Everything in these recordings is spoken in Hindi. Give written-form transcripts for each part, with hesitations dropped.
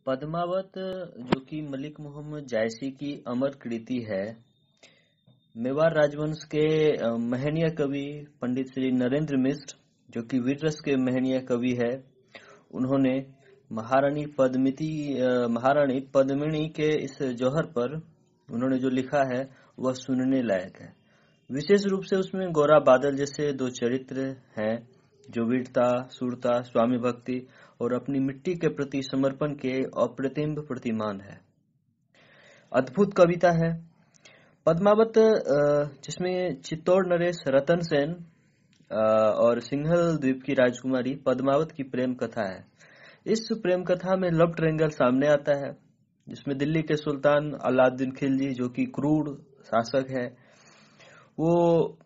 पद्मावत जो कि मलिक मोहम्मद जायसी की अमर कृति है। मेवाड़ राजवंश के महनीय कवि पंडित श्री नरेंद्र मिश्र जो कि वीररस के महनीय कवि है, उन्होंने महारानी पद्मिनी के इस जौहर पर उन्होंने जो लिखा है वह सुनने लायक है। विशेष रूप से उसमें गोरा बादल जैसे दो चरित्र हैं जो वीरता, शूरता, स्वामी भक्ति और अपनी मिट्टी के प्रति समर्पण के अप्रतिम प्रतिमान है। अद्भुत कविता है पद्मावत, जिसमें चित्तौड़ नरेश रतन सेन और सिंघल द्वीप की राजकुमारी पद्मावत की प्रेम कथा है। इस प्रेम कथा में लव ट्रायंगल सामने आता है, जिसमें दिल्ली के सुल्तान अलाउद्दीन खिलजी जो कि क्रूर शासक है, वो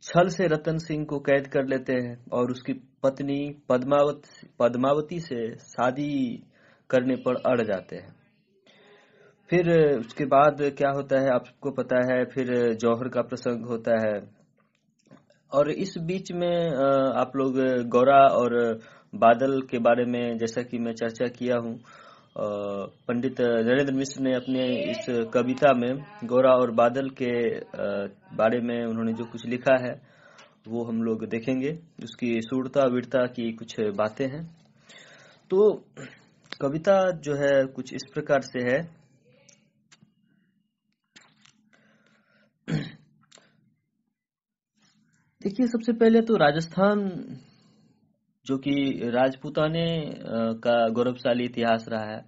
छल से रतन सिंह को कैद कर लेते हैं और उसकी पत्नी पद्मावती से शादी करने पर अड़ जाते हैं। फिर उसके बाद क्या होता है आप सबको पता है। फिर जौहर का प्रसंग होता है और इस बीच में आप लोग गौरा और बादल के बारे में जैसा कि मैं चर्चा किया हूँ, पंडित नरेंद्र मिश्र ने अपने इस कविता में गौरा और बादल के बारे में उन्होंने जो कुछ लिखा है वो हम लोग देखेंगे। उसकी शूरता वीरता की कुछ बातें हैं। तो कविता जो है कुछ इस प्रकार से है। देखिए, सबसे पहले तो राजस्थान जो कि राजपूताने का गौरवशाली इतिहास रहा है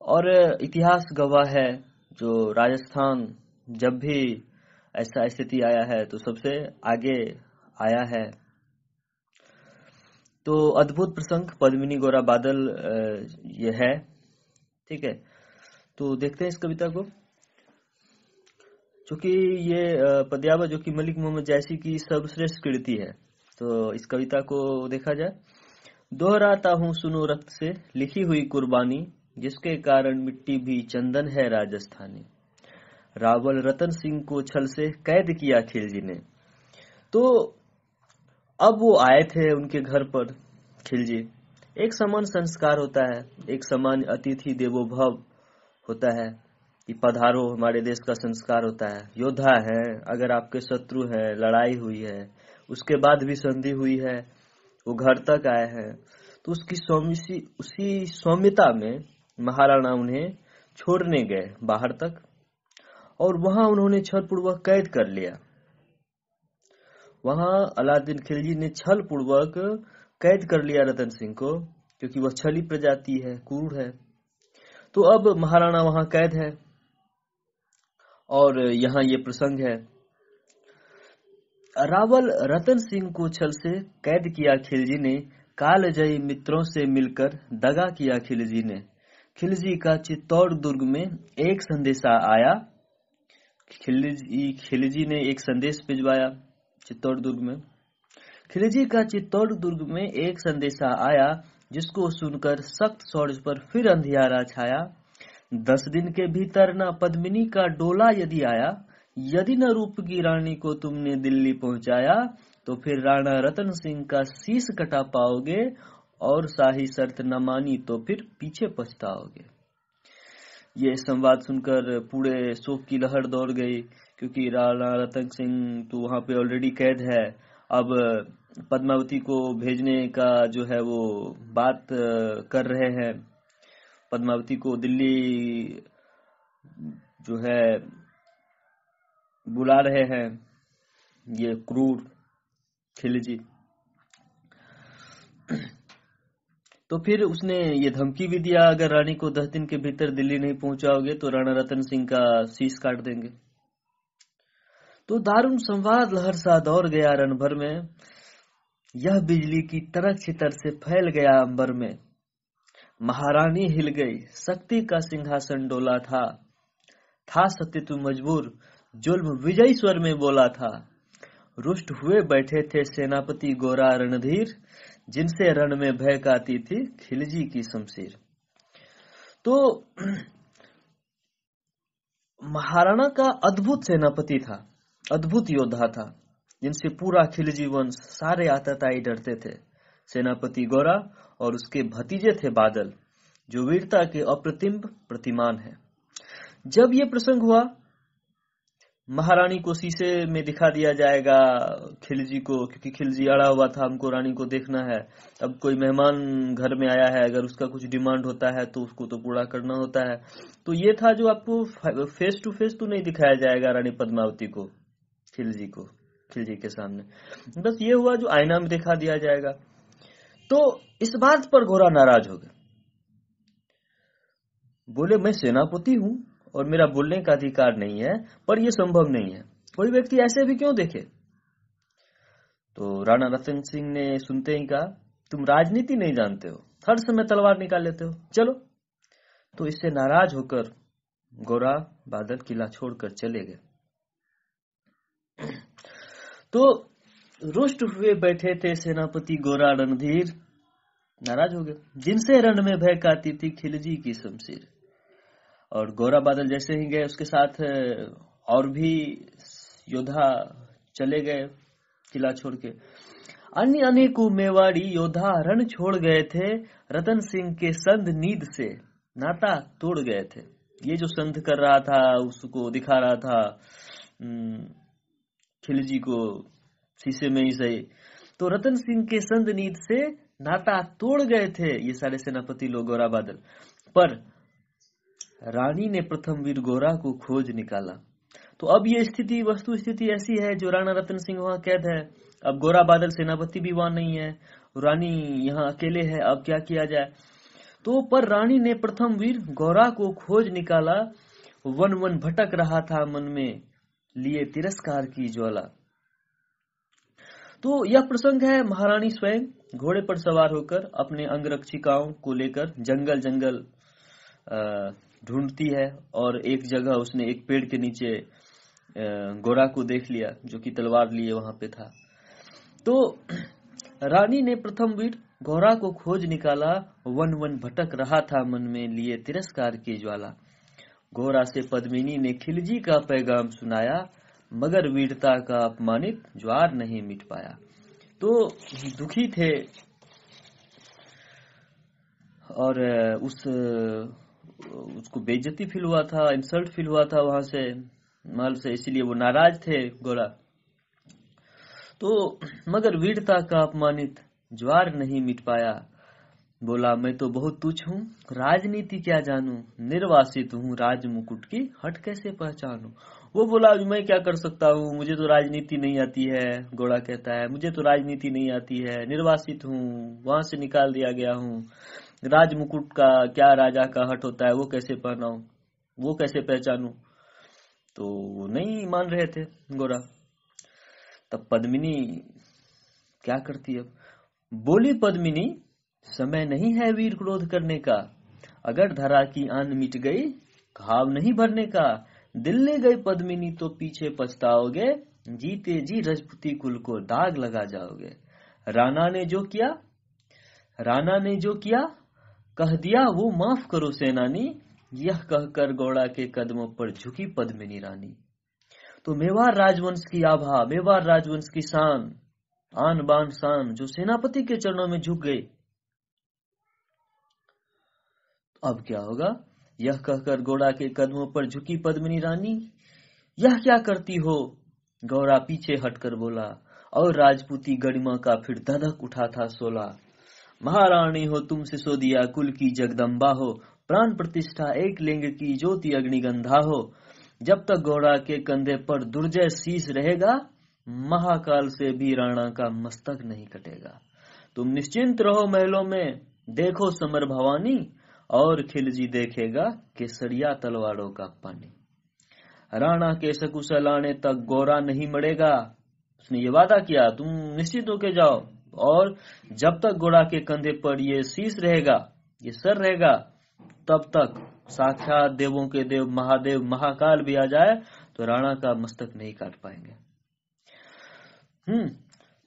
और इतिहास गवाह है जो राजस्थान जब भी ऐसा स्थिति आया है तो सबसे आगे आया है। तो अद्भुत प्रसंग पद्मिनी गोरा बादल ये है। ठीक है, तो देखते हैं इस कविता को। क्योंकि ये पद्यावत जो कि मलिक मोहम्मद जायसी की सर्वश्रेष्ठ कृति है, तो इस कविता को देखा जाए। दोहराता हूँ सुनो रक्त से लिखी हुई कुर्बानी, जिसके कारण मिट्टी भी चंदन है राजस्थानी। रावल रतन सिंह को छल से कैद किया खिलजी ने। तो अब वो आए थे उनके घर पर खिलजी। एक समान संस्कार होता है, एक समान अतिथि देवो भव होता है कि पधारो, हमारे देश का संस्कार होता है। योद्धा है, अगर आपके शत्रु है, लड़ाई हुई है, उसके बाद भी संधि हुई है, वो घर तक आए हैं, तो उसी सौम्यता में महाराणा उन्हें छोड़ने गए बाहर तक और वहां उन्होंने छल पूर्वक कैद कर लिया। वहां अलाउद्दीन खिलजी ने छल पूर्वक कैद कर लिया रतन सिंह को, क्योंकि वह छली प्रजाति है, क्रूर है। तो अब महाराणा वहां कैद है और यहाँ ये प्रसंग है। रावल रतन सिंह को छल से कैद किया खिलजी ने, कालजयी मित्रों से मिलकर दगा किया खिलजी ने। खिलजी का चित्तौड़ दुर्ग में एक संदेशा आया। खिलजी ने एक संदेश भिजवाया चित्तौड़ दुर्ग में। खिलजी का चित्तौड़ दुर्ग में एक संदेशा आया, जिसको सुनकर सख्त सौर्य पर फिर अंधियारा छाया। 10 दिन के भीतर न पद्मिनी का डोला यदि आया, यदि न रूप की रानी को तुमने दिल्ली पहुंचाया, तो फिर राणा रतन सिंह का शीश कटा पाओगे और शाही शर्त न मानी तो फिर पीछे पछताओगे। ये संवाद सुनकर पूरे शोक की लहर दौड़ गई, क्योंकि राणा रतन सिंह तो वहां पे ऑलरेडी कैद है। अब पद्मावती को भेजने का जो है वो बात कर रहे हैं। पद्मावती को दिल्ली जो है बुला रहे हैं ये क्रूर खिलजी। तो फिर उसने ये धमकी भी दिया, अगर रानी को 10 दिन के भीतर दिल्ली नहीं पहुंचाओगे तो राणा रतन सिंह का शीश काट देंगे। तो दारुण संवाद लहर सा दौड़ गया रण भर में। यह बिजली की तरक छितर से फैल गया अंबर में। महारानी हिल गई, शक्ति का सिंहासन डोला था सत्य मजबूर, जुल्म विजयी स्वर में बोला था। रुष्ट हुए बैठे थे सेनापति गोरा रणधीर, जिनसे रण में भयकाती थी खिलजी की शमशीर। तो महाराणा का अद्भुत सेनापति था, अद्भुत योद्धा था, जिनसे पूरा खिलजी वंश सारे आतताई डरते थे। सेनापति गोरा और उसके भतीजे थे बादल। जो वीरता के अप्रतिम प्रतिमान है। जब ये प्रसंग हुआ, महारानी को शीशे में दिखा दिया जाएगा खिलजी को, क्योंकि खिलजी अड़ा हुआ था, हमको रानी को देखना है। अब कोई मेहमान घर में आया है, अगर उसका कुछ डिमांड होता है तो उसको तो पूरा करना होता है। तो ये था जो आपको फेस टू फेस तो नहीं दिखाया जाएगा रानी पद्मावती को, खिलजी के सामने। बस ये हुआ जो आईना में दिखा दिया जाएगा। तो इस बात पर घोड़ा नाराज हो गए, बोले मैं सेनापति हूं और मेरा बोलने का अधिकार नहीं है, पर यह संभव नहीं है, कोई व्यक्ति ऐसे भी क्यों देखे। तो राणा रतन सिंह ने सुनते ही कहा, तुम राजनीति नहीं जानते हो, हर समय तलवार निकाल लेते हो, चलो। तो इससे नाराज होकर गोरा बादल किला छोड़कर चले गए। तो रुष्ट हुए बैठे थे सेनापति गोरा रणधीर, नाराज हो गए, जिनसे रण में भय खाती थी खिलजी की शमशीर। और गोरा बादल जैसे ही गए, उसके साथ और भी योद्धा चले गए किला छोड़ के। अन्य अनेकों मेवाड़ी योद्धा रण छोड़ गए थे, रतन सिंह के संध नींद से नाता तोड़ गए थे। ये जो संध कर रहा था, उसको दिखा रहा था खिलजी को शीशे में ही सही, तो रतन सिंह के संध नींद से नाता तोड़ गए थे ये सारे सेनापति लोग, गोरा बादल। पर रानी ने प्रथम वीर गोरा को खोज निकाला। तो अब ये स्थिति, वस्तु स्थिति ऐसी है, जो राणा रतन सिंह वहां कैद है, अब गोरा बादल सेनापति भी वहां नहीं है, रानी यहाँ अकेले है, अब क्या किया जाए। तो पर रानी ने प्रथम वीर गोरा को खोज निकाला, वन वन भटक रहा था मन में लिए तिरस्कार की ज्वाला। तो यह प्रसंग है, महारानी स्वयं घोड़े पर सवार होकर अपने अंगरक्षिकाओं को लेकर जंगल जंगल ढूंढती है, और एक जगह उसने एक पेड़ के नीचे गोरा को देख लिया जो कि तलवार लिए वहां पे था। तो रानी ने प्रथम वीर गोरा को खोज निकाला, वन वन भटक रहा था मन में लिए तिरस्कार की ज्वाला। गोरा से पद्मिनी ने खिलजी का पैगाम सुनाया, मगर वीरता का अपमानित ज्वार नहीं मिट पाया। तो दुखी थे और उसको बेइज्जती फील हुआ था, इंसल्ट फील हुआ था वहां से महल से, इसीलिए वो नाराज थे गोरा। तो मगर वीरता का अपमानित ज्वार नहीं मिट पाया। बोला मैं तो बहुत तुच्छ हूँ, राजनीति क्या जानूं, निर्वासित हूँ राज मुकुट की हट कैसे पहचानूं। वो बोला मैं क्या कर सकता हूँ, मुझे तो राजनीति नहीं आती है। घोड़ा कहता है मुझे तो राजनीति नहीं आती है, निर्वासित हूँ, वहां से निकाल दिया गया हूँ, राज मुकुट का क्या राजा का हट होता है, वो कैसे पहनाऊं, वो कैसे पहचानूं। तो वो नहीं मान रहे थे गोरा। तब पद्मिनी क्या करती है, बोली पद्मिनी समय नहीं है वीर क्रोध करने का, अगर धरा की आन मिट गई घाव नहीं भरने का। दिल्ली गई पद्मिनी तो पीछे पछताओगे, जीते जी रजपूती कुल को दाग लगा जाओगे। राणा ने जो किया कह दिया वो माफ करो सेनानी, यह कहकर गौड़ा के कदमों पर झुकी पद्मिनी रानी। तो मेवाड़ राजवंश की आभा, मेवाड़ राजवंश की शान, आन बान शान जो सेनापति के चरणों में झुक गई। अब क्या होगा, यह कहकर गौड़ा के कदमों पर झुकी पद्मिनी रानी, यह क्या करती हो। गौड़ा पीछे हटकर बोला, और राजपूती गरिमा का फिर धधक उठा था सोला। महारानी हो तुम सिसोदिया कुल की जगदम्बा हो, प्राण प्रतिष्ठा एक लिंग की ज्योति अग्निगंधा हो। जब तक घोड़ा के कंधे पर दुर्जय शीश रहेगा, महाकाल से भी राणा का मस्तक नहीं कटेगा। तुम निश्चिंत रहो महलों में, देखो समर भवानी, और खिलजी देखेगा केसरिया तलवारों का पानी। राणा के सकुशल आने तक गोरा नहीं मरेगा। उसने ये वादा किया, तुम निश्चित होके जाओ, और जब तक घोड़ा के कंधे पर ये शीश रहेगा, ये सर रहेगा, तब तक साक्षात देवों के देव महादेव महाकाल भी आ जाए तो राणा का मस्तक नहीं काट पाएंगे।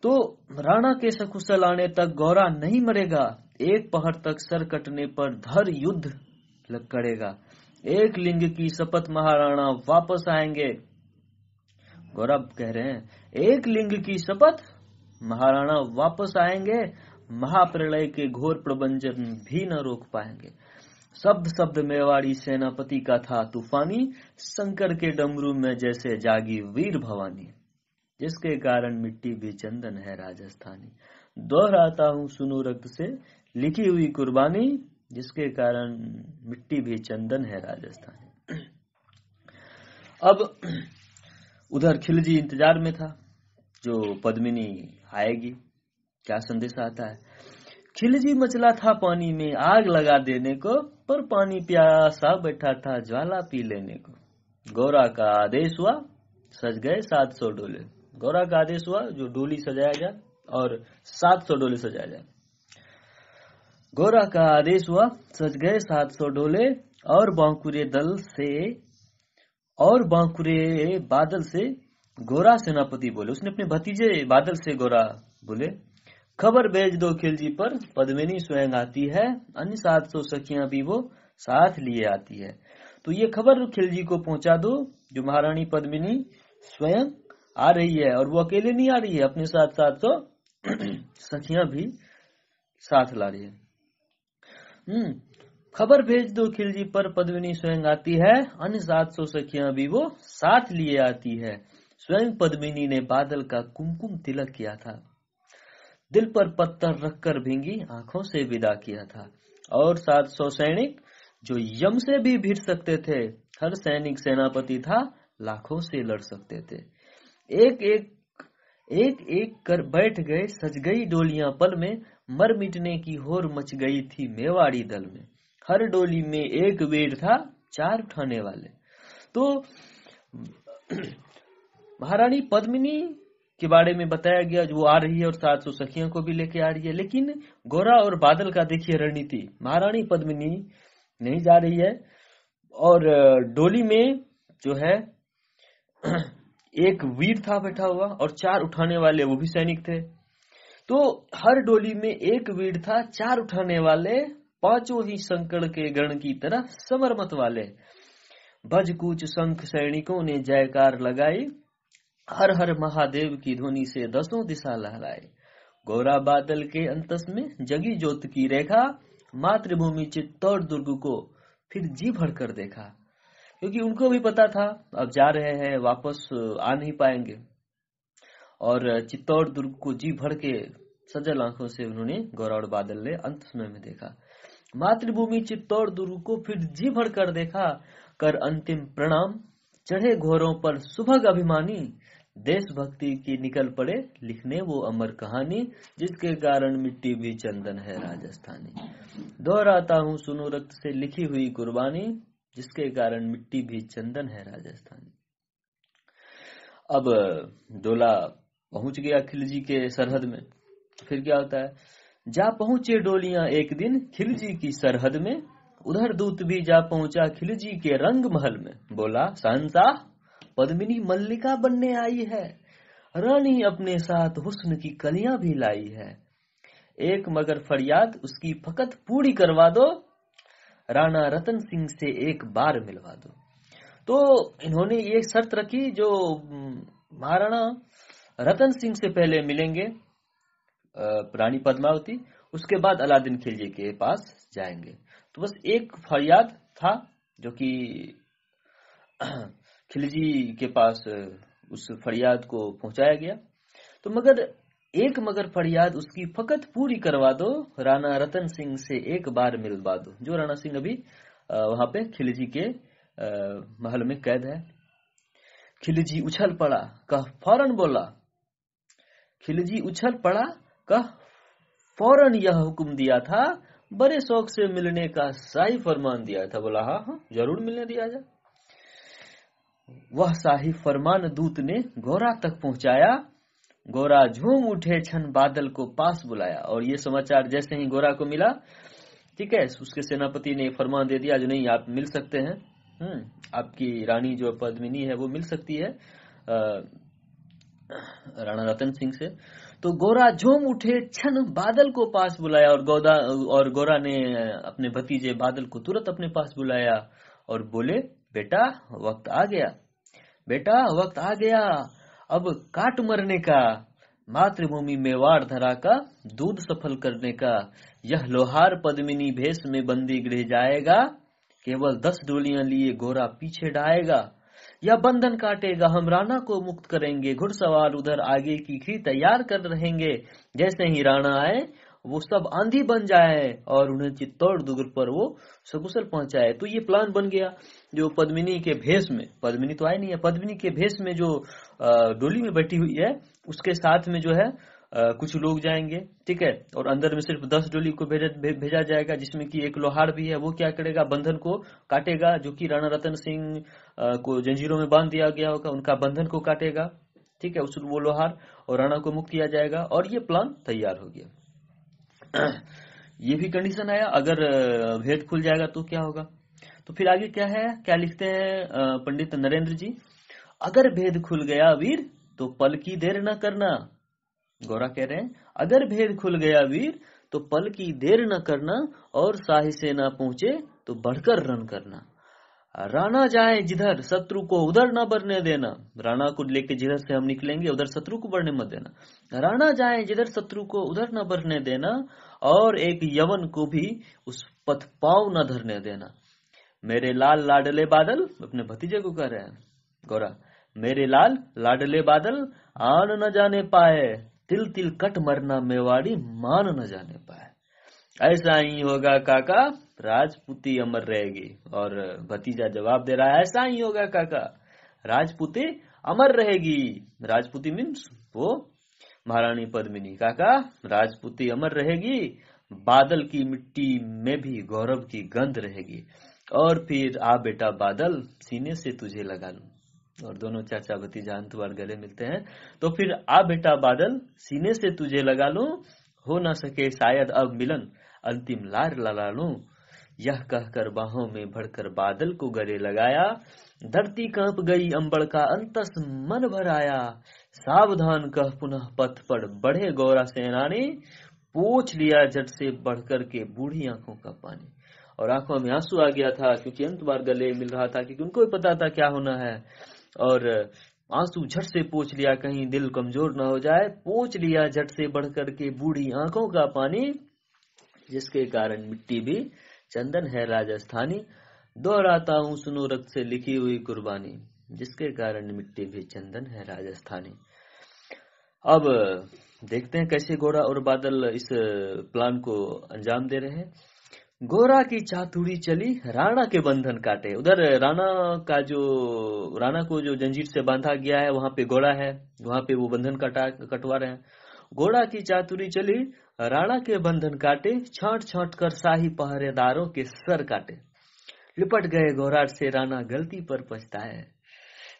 तो राणा के सकुशल आने तक गौरा नहीं मरेगा, एक पहर तक सर कटने पर धर युद्ध करेगा। एक लिंग की शपथ महाराणा वापस आएंगे। गौरव कह रहे हैं, एक लिंग की शपथ महाराणा वापस आएंगे, महाप्रलय के घोर प्रबंधन भी न रोक पाएंगे। शब्द शब्द मेवाड़ी सेनापति का था तूफानी, शंकर के डमरू में जैसे जागी वीर भवानी, जिसके कारण मिट्टी भी चंदन है राजस्थानी। दोहराता हूँ सुनो रक्त से लिखी हुई कुर्बानी, जिसके कारण मिट्टी भी चंदन है राजस्थानी। अब उधर खिलजी इंतजार में था जो पद्मिनी आएगी, क्या संदेश आता है। खिलजी मचला था पानी में आग लगा देने को, पर पानी प्यासा बैठा था ज्वाला पी लेने को। गौरा का आदेश हुआ सज गए 700 डोले। गौरा का आदेश हुआ जो डोली सजाया जाए और 700 डोले सजाया जाए। गौरा का आदेश हुआ सज गए 700 डोले, और बांकुरे बादल से गोरा सेनापति बोले। उसने अपने भतीजे बादल से गोरा बोले, खबर भेज दो खिलजी पर, पद्मिनी स्वयं आती है, अन्य 700 सखियां भी वो साथ लिए आती है। तो ये खबर खिलजी को पहुंचा दो जो महारानी पद्मिनी स्वयं आ रही है, और वो अकेले नहीं आ रही है, अपने साथ 700 सखियां भी साथ ला रही है। खबर भेज दो खिलजी पर, पद्मिनी स्वयं आती है, अन्य 700 सखियां भी वो साथ लिए आती है। स्वयं पद्मिनी ने बादल का कुमकुम तिलक किया था, दिल पर पत्थर रखकर भींगी आंखों से विदा किया था। और 700 सैनिक जो यम से भी भिड़ सकते थे, हर सैनिक सेनापति था, लाखों से लड़ सकते थे। एक एक कर बैठ गए, सज गई डोलियां पल में, मर मिटने की होर मच गई थी मेवाड़ी दल में। हर डोली में एक वीर था, 4 उठाने वाले। तो महारानी पद्मिनी के बारे में बताया गया जो आ रही है और 700 सखियों को भी लेके आ रही है। लेकिन गोरा और बादल का देखिए रणनीति, महारानी पद्मिनी नहीं जा रही है, और डोली में जो है एक वीर था बैठा हुआ, और 4 उठाने वाले वो भी सैनिक थे। तो हर डोली में एक वीर था, 4 उठाने वाले, 5 ही संकट के गण की तरह समरमत वाले। भजकूच शंख सैनिकों ने जयकार लगाई, हर हर महादेव की ध्वनि से 10 दिशा लहराए। गोरा बादल के अंतस में जगी ज्योत की रेखा, मातृभूमि चित्तौड़ दुर्ग को फिर जी भरकर देखा, क्योंकि उनको भी पता था अब जा रहे हैं, वापस आ नहीं पाएंगे, और चित्तौड़ दुर्ग को जी भर के सजल आंखों से उन्होंने गोरा और बादल ने अंत समय में देखा। मातृभूमि चित्तौड़ दुर्ग को फिर जी भर कर देखा, कर अंतिम प्रणाम चढ़े घोरों पर सुभग अभिमानी, देशभक्ति की निकल पड़े लिखने वो अमर कहानी, जिसके कारण मिट्टी भी चंदन है राजस्थानी। दोहराता हूँ सुनो रक्त से लिखी हुई कुर्बानी, जिसके कारण मिट्टी भी चंदन है राजस्थानी। अब डोला पहुंच गया खिलजी के सरहद में, फिर क्या होता है। जा पहुंचे डोलियां एक दिन खिलजी की सरहद में, उधर दूत भी जा पहुंचा खिलजी के रंग महल में। बोला शहंशाह पद्मिनी मल्लिका बनने आई है, रानी अपने साथ हुस्न की कलियां भी लाई है। एक मगर फरियाद उसकी फकत पूरी करवा दो, राणा रतन सिंह से एक बार मिलवा दो। तो इन्होंने ये शर्त रखी, जो महाराणा रतन सिंह से पहले मिलेंगे रानी पद्मावती, उसके बाद अलादीन खिलजी के पास जाएंगे। तो बस एक फरियाद था जो कि खिलजी के पास उस फरियाद को पहुंचाया गया। तो मगर फरियाद उसकी फकत पूरी करवा दो, राणा रतन सिंह से एक बार मिलवा दो। जो राणा सिंह अभी वहां पे खिलजी के महल में कैद है। खिलजी उछल पड़ा, कह फौरन बोला, खिलजी उछल पड़ा, कह फौरन यह हुक्म दिया था, बड़े शौक से मिलने का शाही फरमान दिया था। बोला हाँ जरूर मिलने दिया जाए। वह शाही फरमान दूत ने गोरा तक पहुंचाया, गोरा झूम उठे क्षण बादल को पास बुलाया। और ये समाचार जैसे ही गोरा को मिला, ठीक है, उसके सेनापति ने फरमान दे दिया जो नहीं आप मिल सकते हैं, आपकी रानी जो पद्मिनी है वो मिल सकती है राणा रतन सिंह से। तो गोरा झूम उठे क्षण बादल को पास बुलाया, और गोरा ने अपने भतीजे बादल को तुरंत अपने पास बुलाया और बोले बेटा वक्त आ गया, बेटा वक्त आ गया, अब काट मरने का, मातृभूमि मेवाड़ धरा का दूध सफल करने का यह लोहार पद्मिनी भेष में बंदी गृह जाएगा। केवल 10 डोलियां लिए गोरा पीछे ढाएगा। यह बंधन काटेगा, हम राणा को मुक्त करेंगे। घुड़सवार उधर आगे की खीर तैयार कर रहेंगे। जैसे ही राणा आए वो सब आंधी बन जाए और उन्हें चित्तौड़ दुर्ग पर वो सकुशल पहुंचाए। तो ये प्लान बन गया। जो पद्मिनी के भेष में, पद्मिनी तो आई नहीं है, पद्मिनी के भेष में जो डोली में बैठी हुई है उसके साथ में जो है कुछ लोग जाएंगे, ठीक है। और अंदर में सिर्फ 10 डोली को भेजा जाएगा, जिसमें कि एक लोहार भी है। वो क्या करेगा, बंधन को काटेगा। जो कि राणा रतन सिंह को जंजीरों में बांध दिया गया होगा, उनका बंधन को काटेगा, ठीक है, उस वो लोहार, और राणा को मुक्त किया जाएगा। और ये प्लान तैयार हो गया। ये भी कंडीशन आया, अगर भेद खुल जाएगा तो क्या होगा। तो फिर आगे क्या है, क्या लिखते हैं पंडित नरेंद्र जी, अगर भेद खुल गया वीर तो पल की देर न करना। गौरा कह रहे हैं अगर भेद खुल गया वीर तो पल की देर न करना, और शाही सेना पहुंचे तो बढ़कर रण करना। राणा जाए जिधर शत्रु को उधर न बढ़ने देना। राणा को लेके जिधर से हम निकलेंगे उधर शत्रु को बढ़ने मत देना। राणा जाए जिधर शत्रु को उधर न बढ़ने देना, और एक यवन को भी उस पथ पांव न धरने देना। मेरे लाल लाडले बादल, अपने भतीजे को कह रहे हैं गौरा, मेरे लाल लाडले बादल आन न जाने पाए। तिल तिल कट मरना मेवाड़ी मान न जाने पाए। ऐसा ही होगा काका, राजपूती अमर रहेगी। और भतीजा जवाब दे रहा है ऐसा ही होगा काका, राजपूती अमर रहेगी। राजपूती मीन्स वो महारानी पद्मिनी। काका राजपूती अमर रहेगी, बादल की मिट्टी में भी गौरव की गंध रहेगी। और फिर आ बेटा बादल, सीने से तुझे लगा लूं। और दोनों चाचा भतीजा अंत बार गले मिलते हैं। तो फिर आ बेटा बादल, सीने से तुझे लगा लूं, हो ना सके शायद अब मिलन, अंतिम लार लगा लूं। यह कहकर बाहों में भरकर बादल को गले लगाया। धरती कांप गई, अंबर का अंतस मन भर आया। सावधान कह पुनः पथ पर बढ़े गौरा सेनानी, पूछ लिया झट से बढ़कर के बूढ़ी आंखों का पानी। और आंखों में आंसू आ गया था, क्योंकि अंत बार गले मिल रहा था, क्योंकि उनको भी पता था क्या होना है। और आंसू झट से पूछ लिया, कहीं दिल कमजोर न हो जाए। पूछ लिया झट से बढ़कर के बूढ़ी आंखों का पानी, जिसके कारण मिट्टी भी चंदन है राजस्थानी। दोहराता हूँ सुनो रक्त से लिखी हुई कुर्बानी, जिसके कारण मिट्टी भी चंदन है राजस्थानी। अब देखते हैं कैसे घोड़ा और बादल इस प्लान को अंजाम दे रहे हैं। गोरा की चातुरी चली, राणा के बंधन काटे। उधर राणा को जो जंजीर से बांधा गया है, वहां पे घोड़ा है, वहां पे वो बंधन कटवा रहे हैं। घोड़ा की चातुरी चली, राणा के बंधन काटे। छांट छांट कर शाही पहरेदारों के सर काटे। लिपट गए घोराट से राणा, गलती पर पछताए।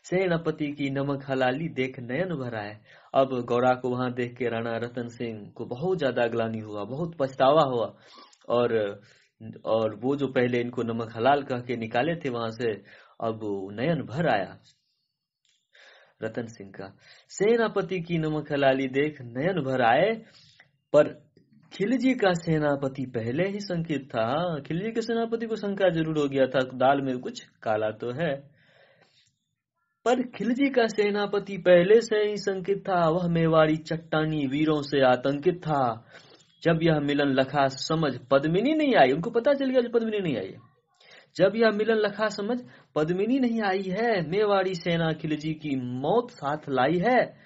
सेनापति की नमक हलाली देख नयन भराए। अब गौरा को वहां देख के राणा रतन सिंह को बहुत ज्यादा ग्लानि हुआ, बहुत पछतावा हुआ। और वो जो पहले इनको नमक हलाल कह के निकाले थे वहां से, अब नयन भर आया रतन सिंह का। सेनापति की नमक हलाली देख नयन भर आए, पर खिलजी का सेनापति पहले ही संकित था। खिलजी के सेनापति को शंका जरूर हो गया था, दाल में कुछ काला तो है। पर खिलजी का सेनापति पहले से ही संकित था। वह मेवाड़ी चट्टानी वीरों से आतंकित था। जब यह मिलन लखा समझ पद्मिनी नहीं आई, उनको पता चल गया पद्मिनी नहीं आई। जब यह मिलन लखा समझ पद्मिनी नहीं आई है, मेवाड़ी सेना खिलजी की मौत साथ लाई है।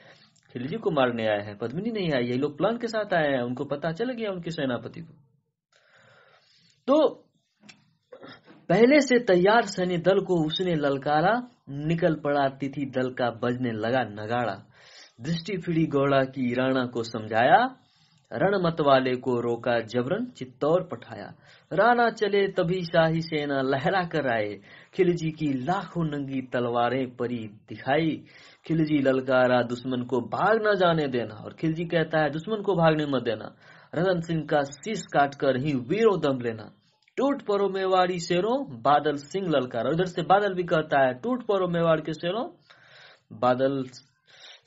खिलजी को मारने आया है, पद्मिनी नहीं आई है। ये लोग प्लान के साथ आए हैं, उनको पता चल गया उनके सेनापति को। तो पहले से तैयार सैन्य दल को उसने ललकारा। निकल पड़ा तिथि दल का, बजने लगा नगाड़ा। दृष्टि फिरी गौड़ा की, राणा को समझाया। रण मत वाले को रोका जबरन, चित्तौड़ पठाया। राणा चले तभी शाही सेना लहरा कर आए। खिलजी की लाखों नंगी तलवारें परी दिखाई। खिलजी ललकारा दुश्मन को भाग न जाने देना, और खिलजी कहता है दुश्मन को भागने मत देना। रतन सिंह का शीश काटकर ही वीरों दम लेना। टूट पड़ो मेवाड़ी शेरों, बादल सिंह ललकारा। उधर से बादल भी कहता है टूट पड़ो मेवाड़ के शेरों, बादल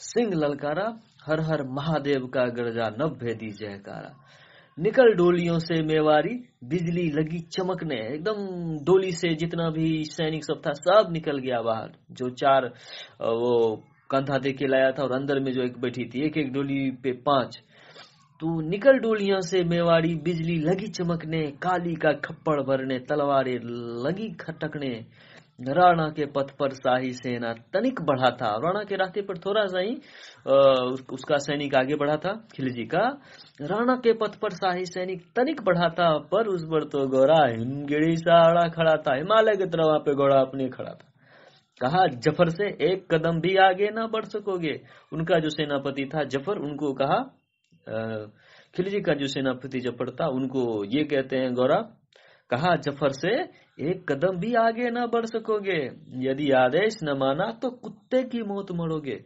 सिंह ललकारा। हर हर महादेव का गर्जा, नभ भेदी जयकारा। निकल डोलियों से मेवारी, बिजली लगी चमकने। एकदम डोली से जितना भी सैनिक सब था सब निकल गया बाहर। जो 4 वो कंधा दे के लाया था और अंदर में जो एक बैठी थी, एक एक डोली पे 5। तो निकल डोलियां से मेवाड़ी, बिजली लगी चमकने, काली का खप्पड़ भरने, तलवारें लगी खटकने। राणा के पथ पर शाही सेना तनिक बढ़ा था। राणा के रास्ते पर थोड़ा सा ही उसका सैनिक आगे बढ़ा था, खिलजी का। राणा के पथ पर शाही सैनिक तनिक बढ़ा था, पर उस पर तो घोड़ा हिमगिरी सा अड़ा खड़ा था। हिमालय की तरह वहां पे घोड़ा अपने खड़ा था। कहा जफर से, एक कदम भी आगे ना बढ़ सकोगे। उनका जो सेनापति था जफर, उनको कहा, खिलजी का जो सेनापति जफर था, उनको ये कहते हैं गौरा, कहा जफर से, एक कदम भी आगे ना बढ़ सकोगे। यदि आदेश न माना तो कुत्ते की मौत मरोगे।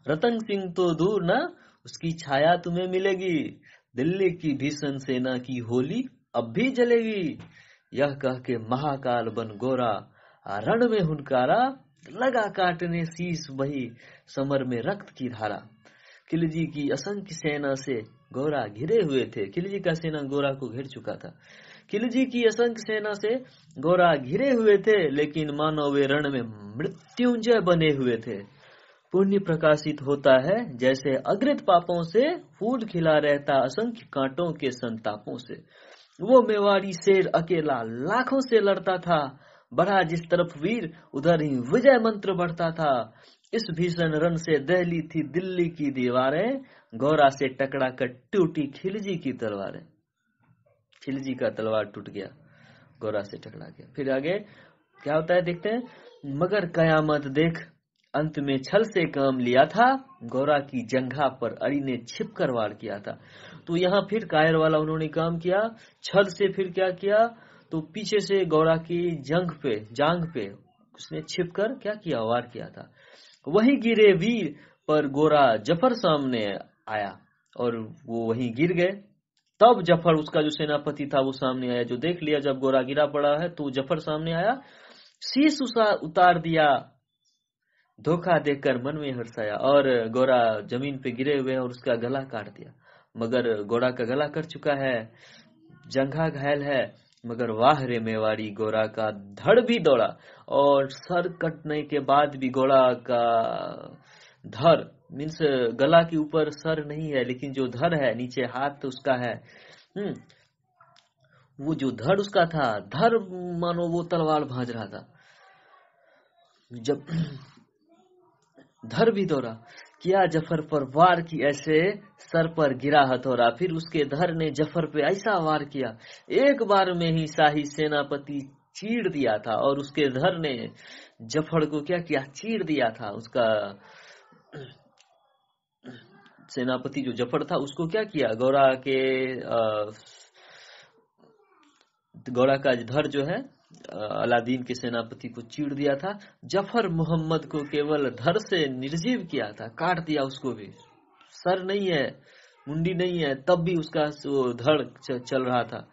रतन सिंह तो दूर ना, उसकी छाया तुम्हें मिलेगी। दिल्ली की भीषण सेना की होली अब भी जलेगी। यह कह के महाकाल बन गोरा रण में हुनकारा, लगा काटने शीश वही समर में रक्त की धारा। खिलजी की असंख्य सेना से गोरा घिरे हुए थे। खिलजी का सेना गोरा को घेर चुका था। खिलजी की असंख्य सेना से गोरा घिरे हुए थे, लेकिन मानो वे रण में मृत्युंजय बने हुए थे। पुण्य प्रकाशित होता है जैसे अग्रित पापों से, फूल खिला रहता असंख्य कांटों के संतापों से। वो मेवाड़ी शेर अकेला लाखों से लड़ता था, बढ़ा जिस तरफ वीर उधर ही विजय मंत्र बढ़ता था। इस भीषण रण से दहली थी दिल्ली की दीवारें, गोरा से टकरा कर टूटी खिलजी की तलवारें। खिलजी का तलवार टूट गया, गोरा से टकरा गया। फिर आगे क्या होता है देखते हैं। मगर कयामत देख, अंत में छल से काम लिया था, गोरा की जंघा पर अड़ी ने छिपकर वार किया था। तो यहाँ फिर कायर वाला उन्होंने काम किया, छल से फिर क्या किया, तो पीछे से गौरा की जांघ पे उसने छिपकर क्या किया, वार किया था। वही गिरे वीर, पर गोरा जफर सामने आया और वो वहीं गिर गए। तब जफर, उसका जो सेनापति था, वो सामने आया। जो देख लिया जब गोरा गिरा पड़ा है, तो जफर सामने आया, शीश उतार दिया, धोखा देकर मन में हर्षाया। और गोरा जमीन पे गिरे हुए हैं और उसका गला काट दिया। मगर गोरा का गला कट चुका है, जंघा घायल है, मगर वाह रे मेवाड़ी, गोरा का धड़ भी दौड़ा। और सर कटने के बाद भी गोरा का धड़, मीन्स गला के ऊपर सर नहीं है, लेकिन जो धड़ है नीचे हाथ उसका है, वो जो धड़ उसका था, धड़ मानो वो तलवार भांज रहा था। जब धड़ भी दौड़ा, किया जफर पर वार की, ऐसे सर पर गिरा हथौड़ा। फिर उसके धड़ ने जफर पे ऐसा वार किया, एक बार में ही शाही सेनापति चीर दिया था। और उसके धड़ ने जफर को क्या किया, चीर दिया था। उसका सेनापति जो जफर था, उसको क्या किया, गौरा का धड़ जो है अलादीन के सेनापति को चीर दिया था। जफर मोहम्मद को केवल धड़ से निर्जीव किया था, काट दिया उसको भी। सर नहीं है, मुंडी नहीं है, तब भी उसका धड़ चल रहा था।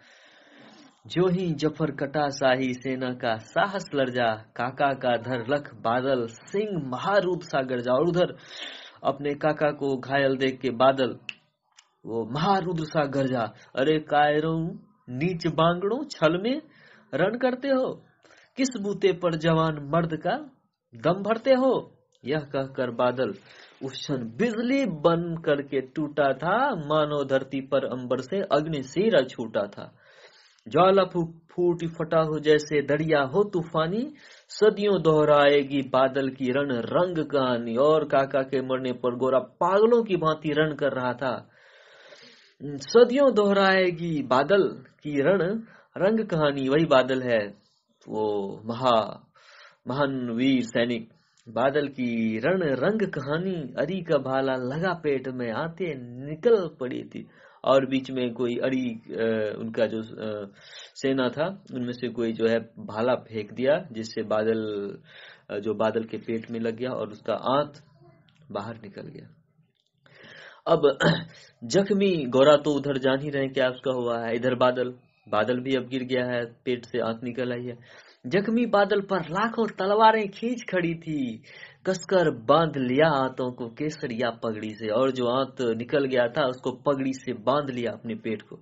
जो ही जफर कटा, शाही सेना का साहस लर्जा, काका का धड़ लख बादल, सिंह महारुद्र सा गरजा। और उधर अपने काका को घायल देख के बादल वो महारुद्र सा गरजा, अरे कायरों नीच बांगड़ों, छल में रण करते हो, किस बूते पर जवान मर्द का दम भरते हो। यह कहकर बादल उस क्षण बिजली बन करके टूटा था, मानो धरती पर अंबर से अग्नि सिरा छूटा था। ज्वाला फूट फटा हो जैसे दरिया हो तूफानी, सदियों दोहराएगी बादल की रण रंग कहानी। और काका के मरने पर गोरा पागलों की भांति रण कर रहा था। सदियों दोहराएगी बादल की रण रंग कहानी, वही बादल है, वो महान वीर सैनिक। बादल की रण रंग कहानी, अरी का भाला लगा पेट में, आते निकल पड़ी थी। और बीच में कोई अड़ी, उनका जो सेना था उनमें से कोई जो है भाला फेंक दिया, जिससे बादल के पेट में लग गया और उसका आंत बाहर निकल गया। अब जख्मी गोरा तो उधर जान ही रहे क्या उसका हुआ है, इधर बादल भी अब गिर गया है, पेट से आंत निकल आई है। जख्मी बादल पर लाखों तलवारें खींच खड़ी थी, कसकर बांध लिया आंतों को केसरिया पगड़ी से। और जो आंत निकल गया था उसको पगड़ी से बांध लिया, अपने पेट को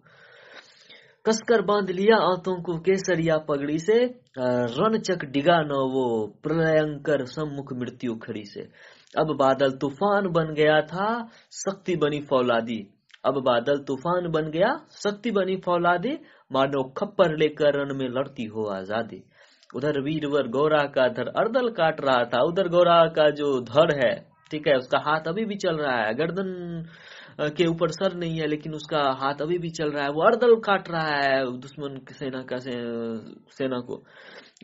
कसकर बांध लिया आंतों को केसरिया पगड़ी से। रणचक डिगा न वो प्रलयंकर सम्मुख मृत्यु खड़ी से। अब बादल तूफान बन गया था, शक्ति बनी फौलादी। अब बादल तूफान बन गया, शक्ति बनी फौलादी, मानो खप्पर लेकर रण में लड़ती हो आजादी। उधर वीरवर गोरा का धड़ अर्दल काट रहा था। उधर गोरा का जो धड़ है, ठीक है, उसका हाथ अभी भी चल रहा है, गर्दन के ऊपर सर नहीं है, लेकिन उसका हाथ अभी भी चल रहा है, वो अर्दल काट रहा है दुश्मन की सेना को।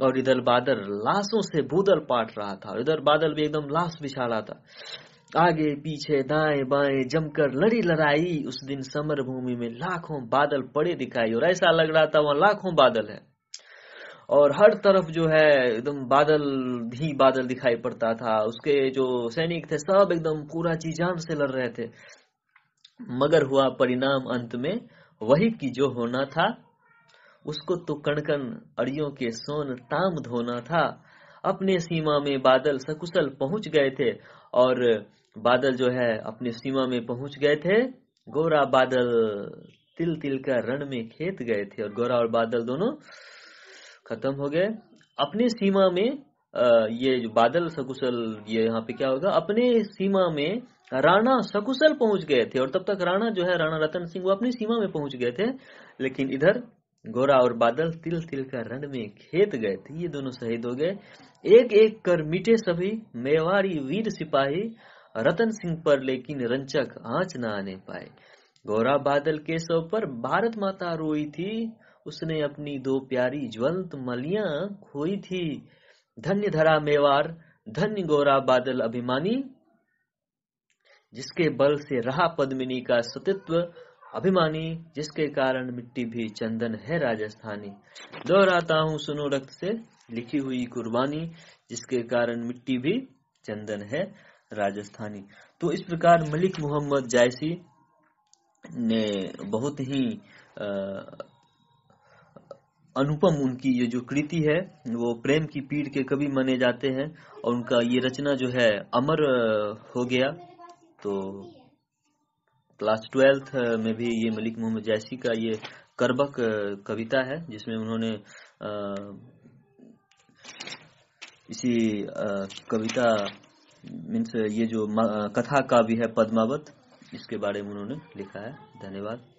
और इधर बादल लाशों से बूदल पाट रहा था। इधर बादल भी एकदम लाश बिछा रहा था। आगे पीछे दाएं बाएं जमकर लड़ी लड़ाई। उस दिन समर भूमि में लाखों बादल पड़े दिखाई, और ऐसा लग रहा था वहां लाखों बादल है, और हर तरफ जो है एकदम बादल ही बादल दिखाई पड़ता था। उसके जो सैनिक थे सब एकदम पूरा जी जान से लड़ रहे थे। मगर हुआ परिणाम अंत में वही की जो होना था। उसको तो कण कण अड़ियों के सोन ताम धोना था। अपने सीमा में बादल सकुशल पहुंच गए थे, और बादल जो है अपने सीमा में पहुंच गए थे। गोरा बादल तिल तिल का रण में खेत गए थे, और गोरा और बादल दोनों खत्म हो गए अपने सीमा में। ये जो बादल सकुशल, ये यहाँ पे क्या होगा, अपने सीमा में राणा सकुशल पहुंच गए थे, और तब तक राणा जो है, राणा रतन सिंह, वो अपनी सीमा में पहुंच गए थे। लेकिन इधर गोरा और बादल तिल तिल का रण में खेत गए थे, ये दोनों शहीद हो गए। एक एक कर मिटे सभी मेवाड़ी वीर सिपाही, रतन सिंह पर लेकिन रंचक आंच न आने पाए। गोरा बादल के शव पर भारत माता रोई थी, उसने अपनी दो प्यारी ज्वलंत मलियां खोई थी। धन्य धरा मेवाड़, धन्य गोरा बादल अभिमानी, जिसके बल से रहा पद्मिनी का सतीत्व अभिमानी, जिसके कारण मिट्टी भी चंदन है राजस्थानी। दोहराता हूँ सुनो रक्त से लिखी हुई कुर्बानी, जिसके कारण मिट्टी भी चंदन है राजस्थानी। तो इस प्रकार मलिक मोहम्मद जायसी ने बहुत ही अनुपम उनकी ये जो कृति है, वो प्रेम की पीड़ के कवि माने जाते हैं, और उनका ये रचना जो है अमर हो गया। तो क्लास 12th में भी ये मलिक मोहम्मद जायसी का ये करबक कविता है, जिसमें उन्होंने इसी कविता मीन्स ये जो कथा काव्य है पद्मावत, इसके बारे में उन्होंने लिखा है। धन्यवाद।